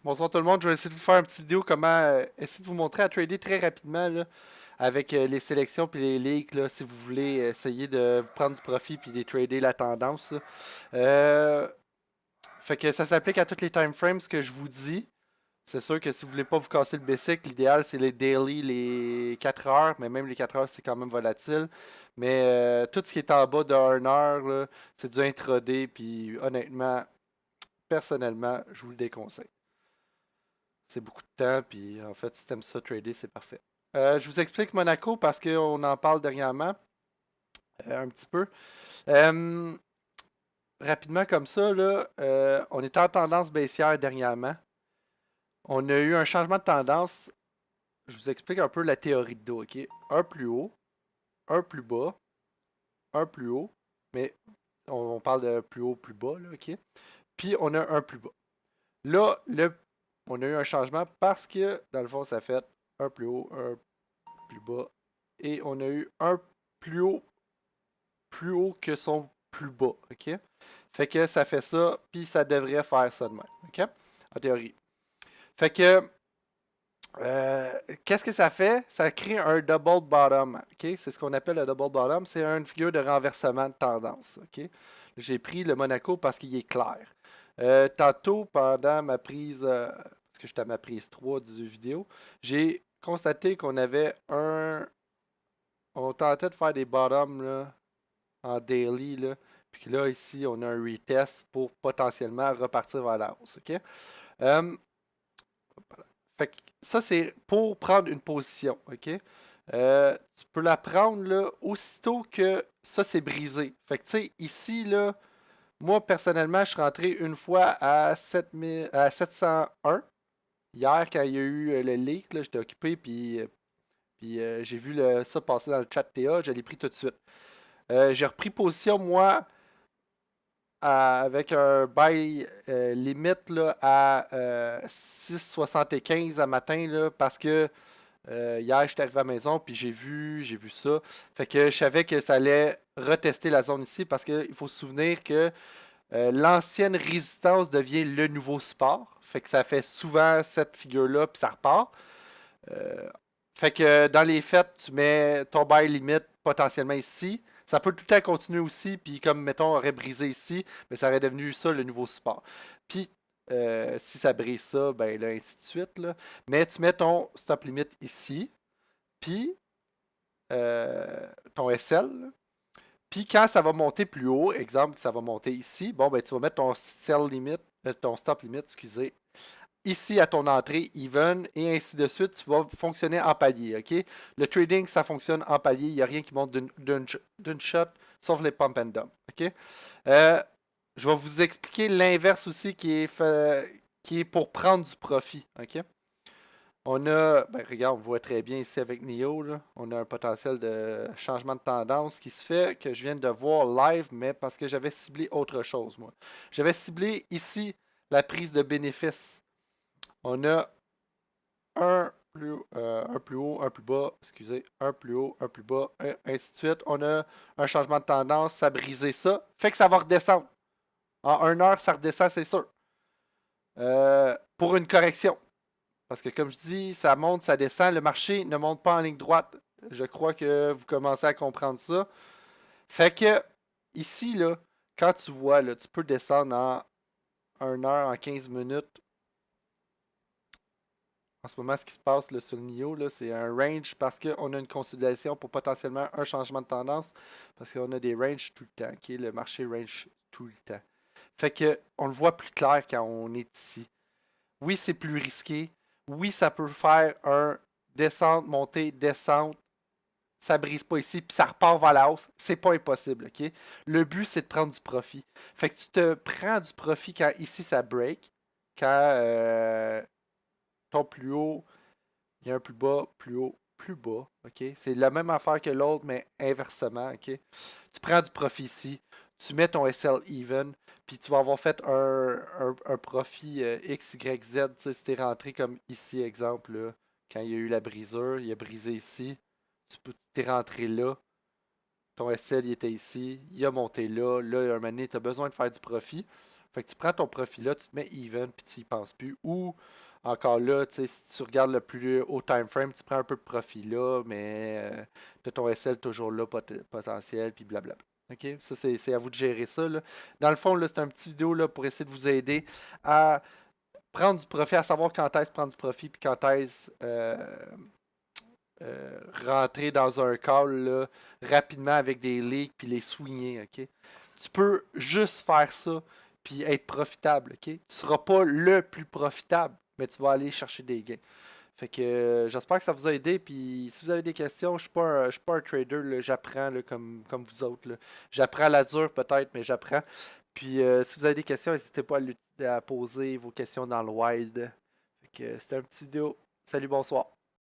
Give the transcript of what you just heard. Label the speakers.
Speaker 1: Bonsoir tout le monde, je vais essayer de vous faire une petite vidéo comment essayer de vous montrer à trader très rapidement là, avec les sélections puis les ligues là, si vous voulez essayer de prendre du profit puis de trader la tendance. Là. Euh, fait que ça s'applique à tous les time frames ce que je vous dis. C'est sûr que si vous voulez pas vous casser le basic, l'idéal c'est les daily, les 4 heures, mais même les 4 heures c'est quand même volatile. Mais tout ce qui est en bas de 1 heure, là, c'est du intraday puis honnêtement, personnellement, je vous le déconseille. C'est beaucoup de temps, puis en fait, si t'aimes ça trader, c'est parfait. Je vous explique Monaco parce qu'on en parle dernièrement, un petit peu. Euh, Rapidement comme ça, là, on était en tendance baissière dernièrement. On a eu un changement de tendance. Je vous explique un peu la théorie de dos, ok? Un plus haut, un plus bas, un plus haut, mais on parle de plus haut, plus bas, là, ok? Puis on a un plus bas. Là, on a eu un changement parce que, dans le fond, ça fait un plus haut, un plus bas. Et on a eu un plus haut que son plus bas. OK? Fait que ça fait ça, puis ça devrait faire ça de même. OK? En théorie. Fait que, qu'est-ce que ça fait? Ça crée un double bottom. OK? C'est ce qu'on appelle le double bottom. C'est une figure de renversement de tendance. OK? J'ai pris le Monaco parce qu'il est clair. Tantôt, pendant ma prise, parce que j'étais à ma prise 3 du vidéo, j'ai constaté qu'on avait on tentait de faire des bottoms là, en daily. Là, puis là, ici, on a un retest pour potentiellement repartir vers la hausse. OK? Euh, Fait que ça, c'est pour prendre une position. OK? Tu peux la prendre là, aussitôt que ça c'est brisé. Fait que tu sais, ici, là, moi personnellement, je suis rentré une fois à 7000 à 701. Hier, quand il y a eu le leak, là, j'étais occupé, puis j'ai vu ça passer dans le chat TA, je l'ai pris tout de suite. J'ai repris position, moi, avec un buy limite là, à 6,75 à matin là, parce que hier j'étais arrivé à la maison puis j'ai vu ça. Fait que je savais que ça allait retester la zone ici parce qu'il faut se souvenir que l'ancienne résistance devient le nouveau support. Fait que ça fait souvent cette figure-là puis ça repart. Euh, Fait que dans les faits, tu mets ton buy limite potentiellement ici. Ça peut tout le temps continuer aussi, puis comme mettons, aurait brisé ici, mais ça aurait devenu ça le nouveau support. Puis si ça brise ça, ben là, ainsi de suite. Là. Mais tu mets ton stop limit ici, puis ton SL. Là. Puis quand ça va monter plus haut, exemple, ça va monter ici, bon, ben tu vas mettre ton sell limit, ton stop limit, excusez, ici à ton entrée, even, et ainsi de suite, tu vas fonctionner en palier, ok? Le trading, ça fonctionne en palier, il n'y a rien qui monte d'une shot, sauf les pump and dump, ok? Euh, je vais vous expliquer l'inverse aussi qui est pour prendre du profit, ok? On a, ben regarde, on voit très bien ici avec Nio, là, on a un potentiel de changement de tendance qui se fait, que je viens de voir live, mais parce que j'avais ciblé autre chose, moi. J'avais ciblé ici la prise de bénéfice. On a un plus haut, un plus bas, excusez, un plus haut, un plus bas, ainsi de suite. On a un changement de tendance, ça a brisé ça. Fait que ça va redescendre. En 1 heure, ça redescend, c'est sûr. Pour une correction. Parce que comme je dis, ça monte, ça descend. Le marché ne monte pas en ligne droite. Je crois que vous commencez à comprendre ça. Fait que ici, là, quand tu vois, là, tu peux descendre en 1 heure, en 15 minutes. En ce moment, ce qui se passe là, sur le NIO, là, c'est un range parce qu'on a une consolidation pour potentiellement un changement de tendance. Parce qu'on a des ranges tout le temps. Okay? Le marché range tout le temps. Fait que on le voit plus clair quand on est ici. Oui, c'est plus risqué. Oui, ça peut faire un descente, montée, descente. Ça brise pas ici, puis ça repart vers la hausse. C'est pas impossible, ok? Le but, c'est de prendre du profit. Fait que tu te prends du profit quand ici ça break, quand ton plus haut, il y a un plus bas, plus haut, plus bas, ok? C'est la même affaire que l'autre, mais inversement, ok? Tu prends du profit ici, tu mets ton SL even, puis tu vas avoir fait un profit X, Y, Z, tu sais, si t'es rentré comme ici, exemple, là, quand il y a eu la brisure, il a brisé ici, t'es rentré là, ton SL il était ici, il a monté là, là, un moment donné, tu as besoin de faire du profit. Fait que tu prends ton profit là, tu te mets even, puis tu y penses plus. Ou encore là, tu sais, si tu regardes le plus haut time frame, tu prends un peu de profit là, mais tu as ton SL toujours là, potentiel, puis blablabla. OK? Ça, c'est à vous de gérer ça, là. Dans le fond, là, c'est un petit vidéo là, pour essayer de vous aider à prendre du profit, à savoir quand est-ce prendre du profit, puis quand est-ce rentrer dans un call là, rapidement avec des leaks, puis les swinguer, ok? Tu peux juste faire ça, puis être profitable, ok? Tu seras pas le plus profitable, mais tu vas aller chercher des gains. Fait que j'espère que ça vous a aidé. Puis si vous avez des questions, je suis pas un trader, là, j'apprends là, comme vous autres. Là. J'apprends à la dure peut-être, mais j'apprends. Puis si vous avez des questions, n'hésitez pas à poser vos questions dans le wild. Fait que c'était un petit vidéo. Salut, bonsoir.